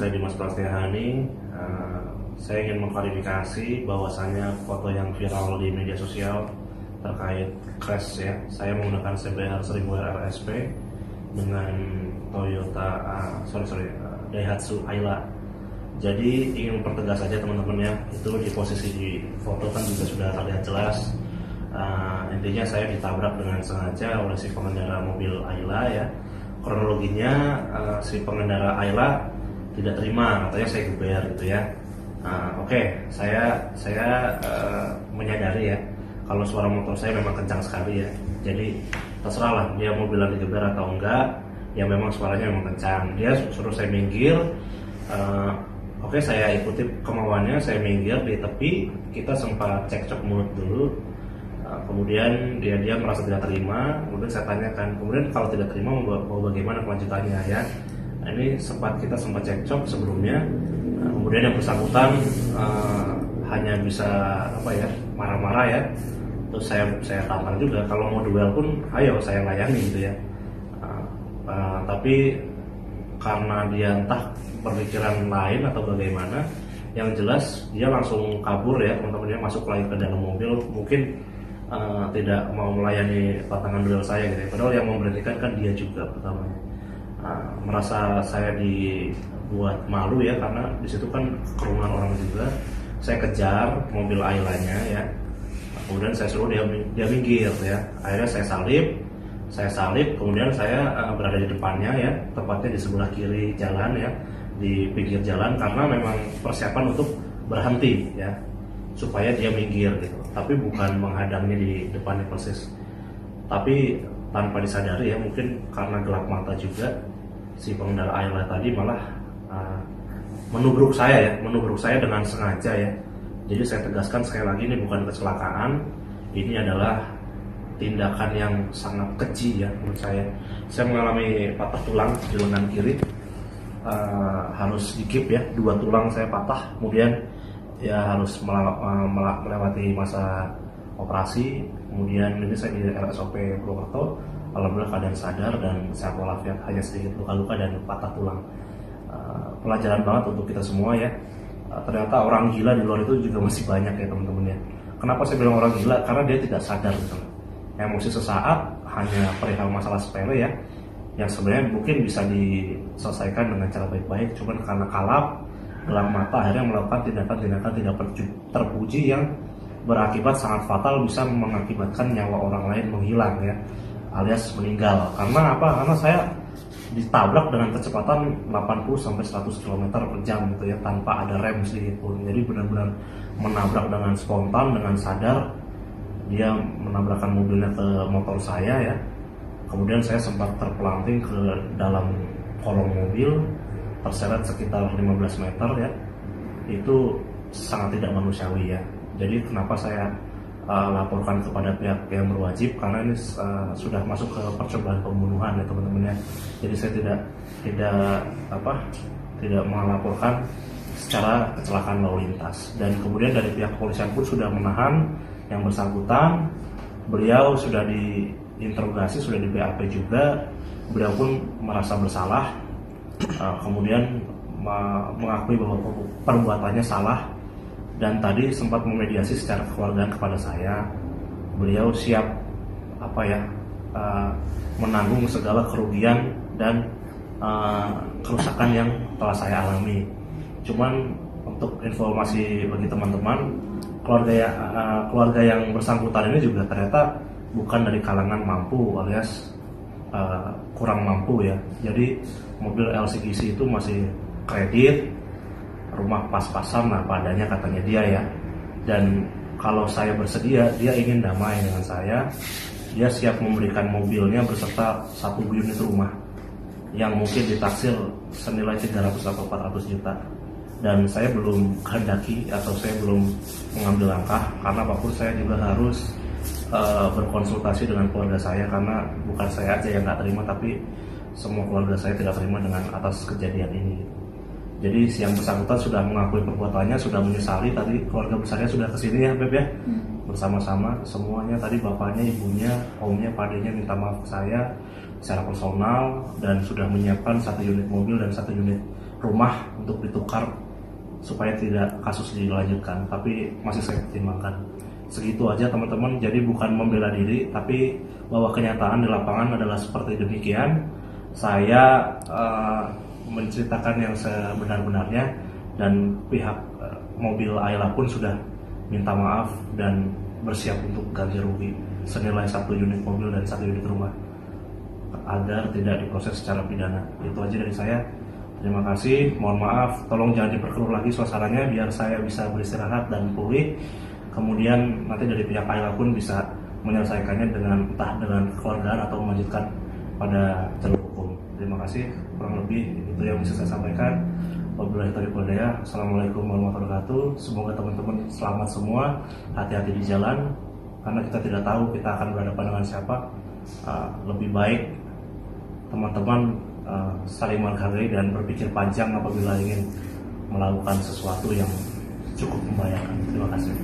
saya Dimas Prastiahani. Saya ingin mengklarifikasi bahwasannya foto yang viral di media sosial terkait crash ya. Saya menggunakan CBR 1000 RSP dengan Toyota Daihatsu Ayla. Jadi ingin mempertegas saja teman-teman ya, itu di posisi di foto kan juga sudah terlihat jelas. Intinya saya ditabrak dengan sengaja oleh si pengendara mobil Ayla ya. Kronologinya si pengendara Ayla tidak terima, katanya saya geber gitu ya. Oke, saya menyadari ya kalau suara motor saya memang kencang sekali ya. Jadi terserah lah dia mau bilang digeber atau enggak, ya memang suaranya memang kencang. Dia suruh saya minggir. Oke, saya ikuti kemauannya, saya minggir di tepi. Kita sempat cekcok mulut dulu. Kemudian dia merasa tidak terima. Kemudian saya tanyakan, kemudian kalau tidak terima mau bagaimana kelanjutannya ya. Ini kita sempat cekcok sebelumnya. Kemudian yang bersangkutan hanya bisa marah-marah ya. Terus saya tantang juga, kalau mau duel pun ayo saya layani gitu ya. Tapi karena dia entah berpikiran lain atau bagaimana, yang jelas dia langsung kabur ya teman-teman, dia masuk lagi ke dalam mobil, mungkin tidak mau melayani tantangan duel saya gitu ya. Padahal yang memberhentikan kan dia juga pertamanya. Merasa saya dibuat malu ya, karena disitu kan kerumunan orang juga. Saya kejar mobil Aylanya ya, kemudian saya suruh dia minggir ya. Akhirnya saya salip, kemudian saya berada di depannya ya, tepatnya di sebelah kiri jalan ya, di pinggir jalan, karena memang persiapan untuk berhenti ya, supaya dia minggir gitu. Tapi bukan menghadangnya di depannya persis, tapi tanpa disadari ya, mungkin karena gelap mata juga, si pengendara Ayla tadi malah menubruk saya dengan sengaja ya. Jadi saya tegaskan sekali lagi, ini bukan kecelakaan, ini adalah tindakan yang sangat keji ya menurut saya. Saya mengalami patah tulang di lengan kiri, harus dikip ya, 2 tulang saya patah, kemudian ya harus melewati masa operasi. Kemudian ini saya di RSOP Purwokerto, alhamdulillah keadaan sadar dan sehat walafiat, hanya sedikit luka-luka dan patah tulang. Pelajaran banget untuk kita semua ya. Ternyata orang gila di luar itu juga masih banyak ya teman-teman ya. Kenapa saya bilang orang gila? Karena dia tidak sadar gitu. Emosi sesaat hanya perihal masalah sepele ya, yang sebenarnya mungkin bisa diselesaikan dengan cara baik-baik, cuman karena kalap, gelap mata, akhirnya melakukan tindakan-tindakan tidak terpuji yang berakibat sangat fatal, bisa mengakibatkan nyawa orang lain menghilang ya, alias meninggal. Karena apa? Karena saya ditabrak dengan kecepatan 80-100 km per jam gitu ya, tanpa ada rem sedikit pun. Jadi benar-benar menabrak dengan spontan, dengan sadar. Dia menabrakkan mobilnya ke motor saya ya. Kemudian saya sempat terpelanting ke dalam kolong mobil, terseret sekitar 15 meter ya. Itu sangat tidak manusiawi ya. Jadi kenapa saya laporkan kepada pihak yang berwajib, karena ini sudah masuk ke percobaan pembunuhan ya teman-teman ya. Jadi saya tidak melaporkan secara kecelakaan lalu lintas. Dan kemudian dari pihak kepolisian pun sudah menahan yang bersangkutan. Beliau sudah diinterogasi, sudah di BAP juga. Beliau pun merasa bersalah, kemudian mengakui bahwa perbuatannya salah, dan tadi sempat memediasi secara kekeluargaan kepada saya. Beliau siap menanggung segala kerugian dan kerusakan yang telah saya alami. Cuman untuk informasi bagi teman-teman, keluarga yang bersangkutan ini juga ternyata bukan dari kalangan mampu, alias kurang mampu ya. Jadi mobil LCGC itu masih kredit, rumah pas-pasan lah padanya katanya dia ya. Dan kalau saya bersedia, dia ingin damai dengan saya, dia siap memberikan mobilnya beserta 1 unit rumah yang mungkin ditaksir senilai 300 atau 400 juta. Dan saya belum kehendaki atau saya belum mengambil langkah, karena apapun saya juga harus berkonsultasi dengan keluarga saya, karena bukan saya aja yang nggak terima, tapi semua keluarga saya tidak terima dengan atas kejadian ini. Jadi yang bersangkutan sudah mengakui perbuatannya, sudah menyesali. Tadi keluarga besarnya sudah kesini ya Beb ya, bersama-sama semuanya. Tadi bapaknya, ibunya, omnya, padenya minta maaf ke saya secara personal, dan sudah menyiapkan 1 unit mobil dan 1 unit rumah untuk ditukar supaya tidak kasus dilanjutkan, tapi masih saya pertimbangkan. Segitu aja teman-teman, jadi bukan membela diri, tapi bahwa kenyataan di lapangan adalah seperti demikian. Saya menceritakan yang sebenar-benarnya, dan pihak mobil Ayla pun sudah minta maaf dan bersiap untuk ganti rugi senilai 1 unit mobil dan 1 unit rumah agar tidak diproses secara pidana. Itu aja dari saya. Terima kasih, mohon maaf, tolong jangan diperkeruh lagi suasananya biar saya bisa beristirahat dan pulih. Kemudian nanti dari pihak Ayla pun bisa menyelesaikannya dengan entah dengan kekeluargaan atau melanjutkan pada jalur hukum. Terima kasih, kurang lebih itu yang bisa saya sampaikan. Wabillahi taufiq wal hidayah. Assalamualaikum warahmatullahi wabarakatuh. Semoga teman-teman selamat semua, hati-hati di jalan karena kita tidak tahu kita akan berhadapan dengan siapa. Lebih baik teman-teman saling menghargai dan berpikir panjang apabila ingin melakukan sesuatu yang cukup membahayakan. Terima kasih.